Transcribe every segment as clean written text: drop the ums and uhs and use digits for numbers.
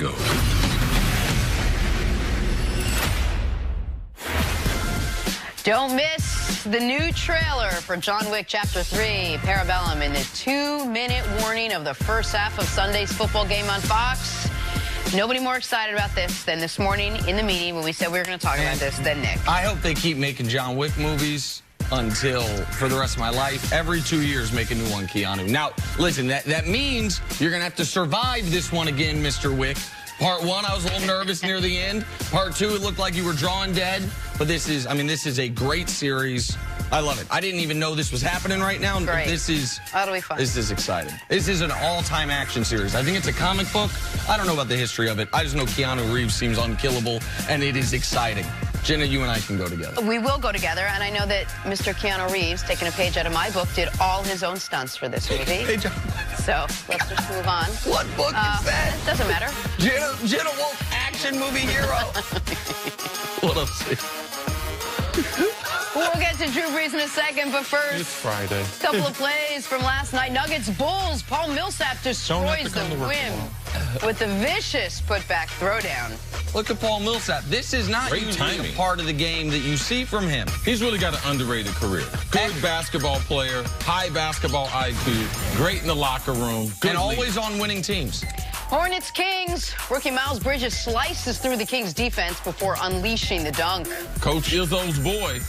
go. Don't miss the new trailer for John Wick Chapter 3, Parabellum, in the 2-minute warning of the first half of Sunday's football game on Fox. Nobody more excited about this than this morning in the meeting when we said we were going to talk about this than Nick. I hope they keep making John Wick movies until, for the rest of my life, every 2 years make a new one, Keanu. Now, listen, that means you're going to have to survive this one again, Mr. Wick. Part 1, I was a little nervous near the end. Part 2, it looked like you were drawing dead. But this is, this is a great series. I love it. I didn't even know this was happening right now. Great. That'll be fun. This is exciting. This is an all-time action series. I think it's a comic book. I don't know about the history of it. I just know Keanu Reeves seems unkillable, and it is exciting. Jenna, you and I can go together. We will go together, and I know that Mr. Keanu Reeves, taking a page out of my book, did all his own stunts for this movie. Hey, John. So let's just move on. What book is that? It doesn't matter. Jenna Wolf, action movie hero. What else? We'll get to Drew Brees in a second, but first, It's Friday. a couple of plays from last night. Nuggets Bulls. Paul Millsap destroys the rim with a vicious putback throwdown. Look at Paul Millsap. This is not Great usually timing. a part of the game that you see from him. He's really got an underrated career. Good basketball player, high basketball IQ, great in the locker room. Good And leader. Oh, always on winning teams. Hornets Kings. Rookie Miles Bridges slices through the Kings defense before unleashing the dunk. Coach Izzo's boy,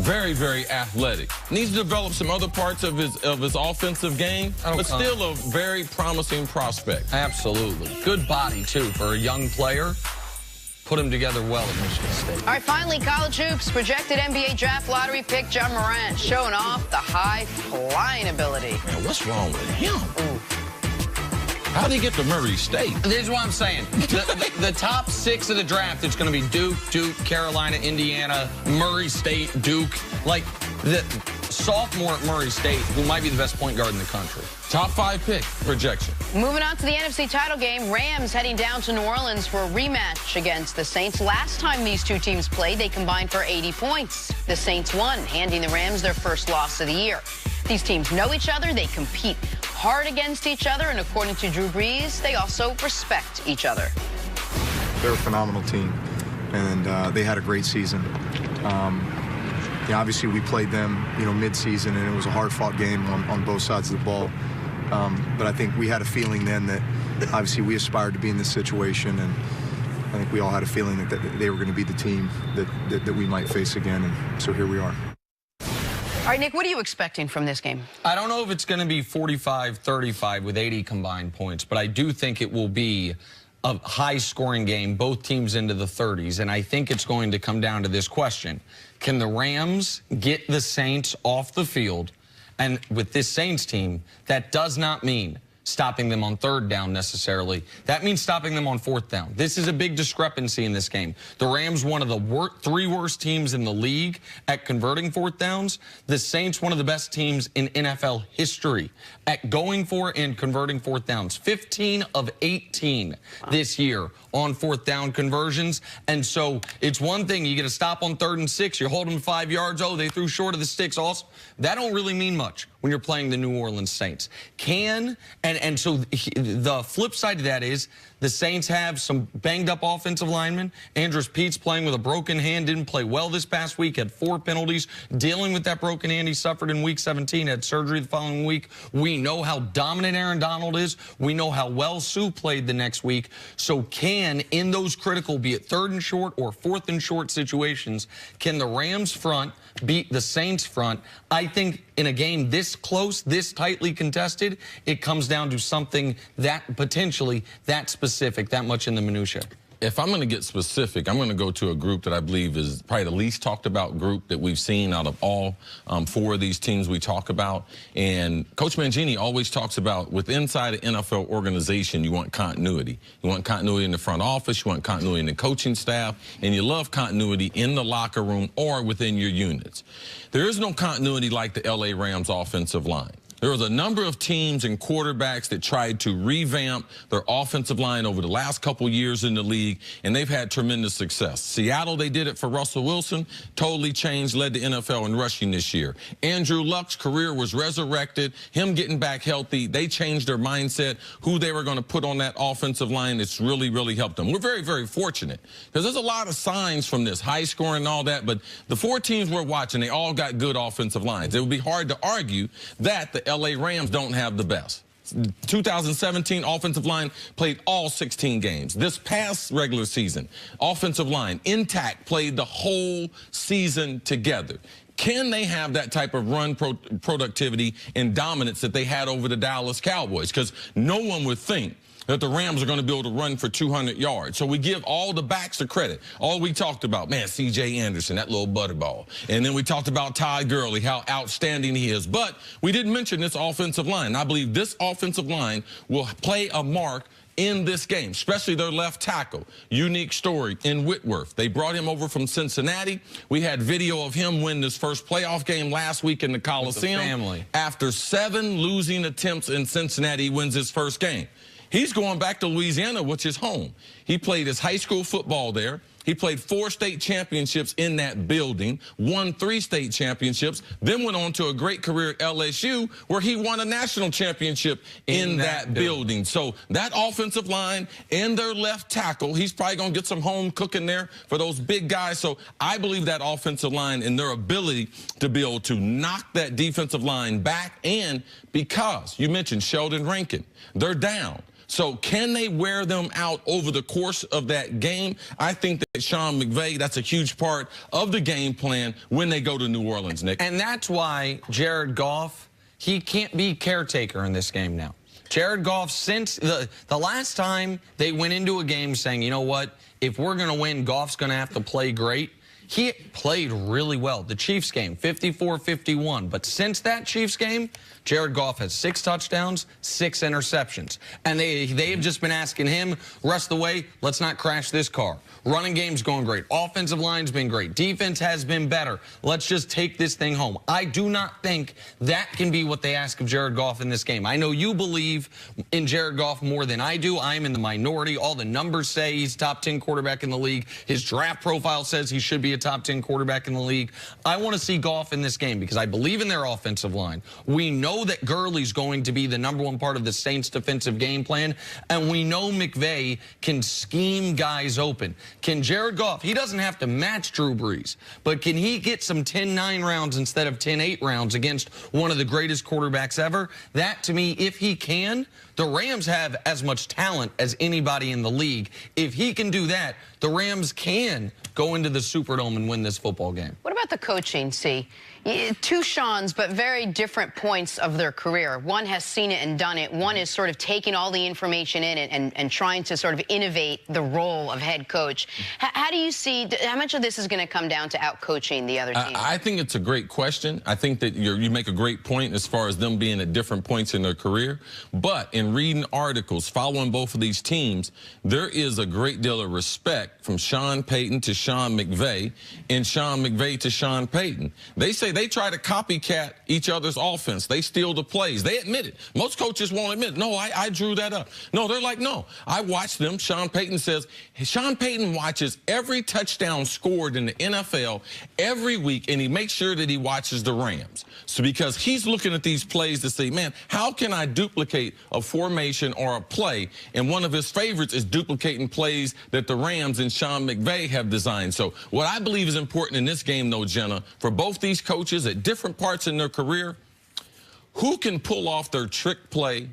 very, very athletic. Needs to develop some other parts of his offensive game, but still a very promising prospect. Absolutely. Good body, too, for a young player. Put him together well at Michigan State. All right, finally, college hoops. Projected NBA draft lottery pick John Morant showing off the high flying ability. Man, what's wrong with him? How'd he get to Murray State? This is what I'm saying. The top 6 of the draft, it's going to be Duke, Carolina, Indiana, Murray State, Duke. Like, the sophomore at Murray State, who might be the best point guard in the country. Top 5 pick projection. Moving on to the NFC title game, Rams heading down to New Orleans for a rematch against the Saints. Last time these two teams played, they combined for 80 points. The Saints won, handing the Rams their first loss of the year. These teams know each other, they compete hard against each other, and according to Drew Brees, they also respect each other. They're a phenomenal team, and they had a great season. Yeah, obviously, we played them, mid-season, and it was a hard-fought game on both sides of the ball. But I think we had a feeling then that, obviously, we aspired to be in this situation, and I think we all had a feeling that they were going to be the team that we might face again, and so here we are. All right, Nick, what are you expecting from this game? I don't know if it's going to be 45-35 with 80 combined points, but I do think it will be a high-scoring game, both teams into the 30s, and I think it's going to come down to this question. Can the Rams get the Saints off the field? And with this Saints team, that does not mean stopping them on 3rd down necessarily. That means stopping them on 4th down. This is a big discrepancy in this game. The Rams, one of the 3 worst teams in the league at converting 4th downs. The Saints, one of the best teams in NFL history at going for and converting 4th downs. 15 of 18 this year on 4th down conversions. And so it's one thing, you get a stop on 3rd and 6, you hold them 5 yards, oh, they threw short of the sticks. Also, that don't really mean much when you're playing the New Orleans Saints. And so the flip side of that is the Saints have some banged-up offensive linemen. Andrus Pete's playing with a broken hand, didn't play well this past week, had 4 penalties. Dealing with that broken hand he suffered in Week 17, had surgery the following week. We know how dominant Aaron Donald is. We know how well Sue played the next week. So in those critical, be it 3rd and short or 4th and short situations, can the Rams front beat the Saints front? I think in a game this close, this tightly contested, it comes down to something that potentially that specific, that much in the minutia. If I'm going to get specific, I'm going to go to a group that I believe is probably the least talked about group that we've seen out of all 4 of these teams we talk about. And Coach Mangini always talks about with inside an NFL organization, you want continuity. You want continuity in the front office, you want continuity in the coaching staff, and you love continuity in the locker room or within your units. There is no continuity like the LA Rams offensive line. There was a number of teams and quarterbacks that tried to revamp their offensive line over the last couple years in the league, and they've had tremendous success. Seattle, they did it for Russell Wilson, totally changed, led the NFL in rushing this year. Andrew Luck's career was resurrected, him getting back healthy. They changed their mindset, who they were going to put on that offensive line. It's really, really helped them. We're very, very fortunate because there's a lot of signs from this, high scoring and all that, but the 4 teams we're watching, they all got good offensive lines. It would be hard to argue that the LA Rams don't have the best. 2017 offensive line played all 16 games. This past regular season, offensive line intact, played the whole season together. Can they have that type of run productivity and dominance that they had over the Dallas Cowboys? Because no one would think that the Rams are going to be able to run for 200 yards. So we give all the backs the credit. All we talked about, man, C.J. Anderson, that little butterball. And then we talked about Todd Gurley, how outstanding he is. But we didn't mention this offensive line. I believe this offensive line will play a mark in this game, especially their left tackle. Unique story in Whitworth. They brought him over from Cincinnati. We had video of him win this first playoff game last week in the Coliseum. After 7 losing attempts in Cincinnati, he wins his first game. He's going back to Louisiana, which is home. He played his high school football there. He played 4 state championships in that building, won 3 state championships, then went on to a great career at LSU where he won a national championship in that building. So that offensive line and their left tackle, he's probably going to get some home cooking there for those big guys. So I believe that offensive line and their ability to be able to knock that defensive line back, and because you mentioned Sheldon Rankin, they're down. So can they wear them out over the course of that game? I think that Sean McVay, that's a huge part of the game plan when they go to New Orleans, Nick. And that's why Jared Goff, he can't be caretaker in this game now. Jared Goff, since the last time they went into a game saying, you know what, if we're going to win, Goff's going to have to play great. He played really well. The Chiefs game, 54-51. But since that Chiefs game, Jared Goff has 6 touchdowns, 6 interceptions. And they have just been asking him, rest of the way, let's not crash this car. Running game's going great. Offensive line's been great. Defense has been better. Let's just take this thing home. I do not think that can be what they ask of Jared Goff in this game. I know you believe in Jared Goff more than I do. I'm in the minority. All the numbers say he's top 10 quarterback in the league. His draft profile says he should be a top 10 quarterback in the league. I want to see Goff in this game because I believe in their offensive line. We know that Gurley's going to be the #1 part of the Saints' defensive game plan, and we know McVay can scheme guys open. Can Jared Goff, he doesn't have to match Drew Brees, but can he get some 10-9 rounds instead of 10-8 rounds against one of the greatest quarterbacks ever? That, to me, if he can, the Rams have as much talent as anybody in the league. If he can do that, the Rams can go into the Superdome and win this football game. What about the coaching, C? 2 Seans, but very different points of their career. One has seen it and done it. One is sort of taking all the information in it and trying to sort of innovate the role of head coach. How do you see, how much of this is going to come down to out-coaching the other team? I think it's a great question. I think that you make a great point as far as them being at different points in their career. But in reading articles, following both of these teams, there is a great deal of respect from Sean Payton to Sean McVay and Sean McVay to Sean Payton. They say they try to copycat each other's offense. They steal the plays. They admit it. Most coaches won't admit it. No, I drew that up. No, they're like, no, I watched them. Sean Payton says, Sean Payton watches every touchdown scored in the NFL every week, and he makes sure that he watches the Rams. So because he's looking at these plays to say, man, how can I duplicate a formation or a play? And one of his favorites is duplicating plays that the Rams and Sean McVay have designed. So what I believe is important in this game, though, Jenna, for both these coaches at different parts in their career, who can pull off their trick play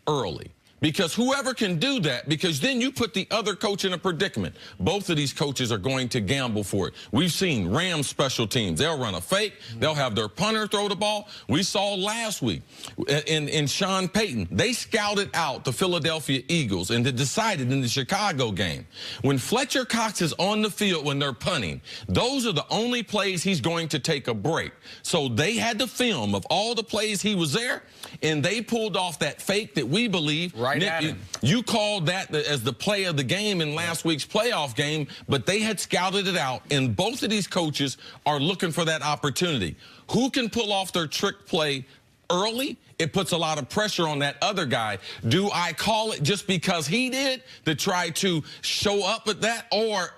early? Because whoever can do that, because then you put the other coach in a predicament. Both of these coaches are going to gamble for it. We've seen Rams special teams. They'll run a fake. They'll have their punter throw the ball. We saw last week in Sean Payton, they scouted out the Philadelphia Eagles and they decided in the Chicago game, when Fletcher Cox is on the field when they're punting, those are the only plays he's going to take a break. So they had the film of all the plays he was there, and they pulled off that fake that we believe. Right. Nick, you called that as the play of the game in last week's playoff game, but they had scouted it out, and both of these coaches are looking for that opportunity. Who can pull off their trick play early it puts a lot of pressure on that other guy. Do I call it just because he did to try to show up at that, or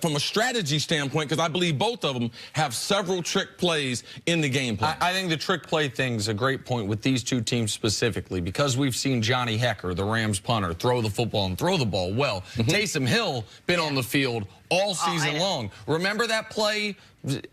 from a strategy standpoint, because I believe both of them have several trick plays in the game plan? I think the trick play thing's a great point with these two teams specifically, because we've seen Johnny Hekker, the Rams punter, throw the football and throw the ball well. Taysom Hill been on the field all season long. Remember that play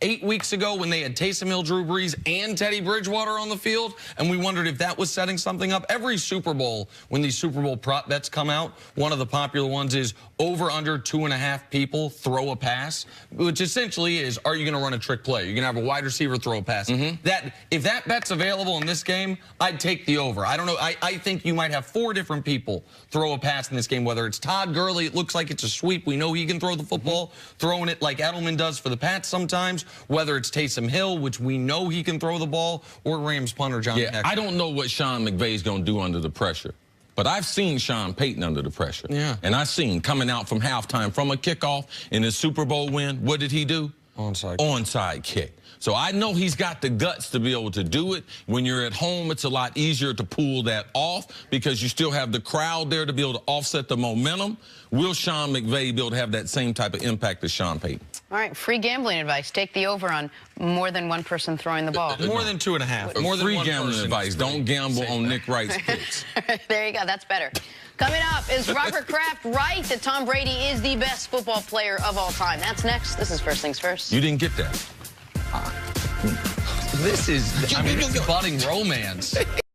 8 weeks ago when they had Taysom Hill, Drew Brees, and Teddy Bridgewater on the field, and we wondered if that was setting something up? Every Super Bowl, when these Super Bowl prop bets come out, one of the popular ones is over under 2.5 people throw a pass, which essentially is, are you going to run a trick play? You're going to have a wide receiver throw a pass. That, if that bet's available in this game, I'd take the over. I don't know. I think you might have 4 different people throw a pass in this game, whether it's Todd Gurley, it looks like it's a sweep. We know he can throw the football, throwing it like Edelman does for the Pats sometimes, whether it's Taysom Hill, which we know he can throw the ball, or Rams punter Johnny Hekker. I don't know what Sean McVay's going to do under the pressure, but I've seen Sean Payton under the pressure. And I've seen coming out from halftime from a kickoff in his Super Bowl win, what did he do? Onside kick. So I know he's got the guts to be able to do it. When you're at home, it's a lot easier to pull that off because you still have the crowd there to be able to offset the momentum. Will Sean McVay be able to have that same type of impact as Sean Payton? All right, free gambling advice. Take the over on more than one person throwing the ball. More than 2.5. More than free one gambling person. advice. Don't gamble on Nick Wright's picks. There you go. That's better. Coming up, is Robert Kraft right that Tom Brady is the best football player of all time? That's next. This is First Things First. You didn't get that. This is, I mean, it's budding romance.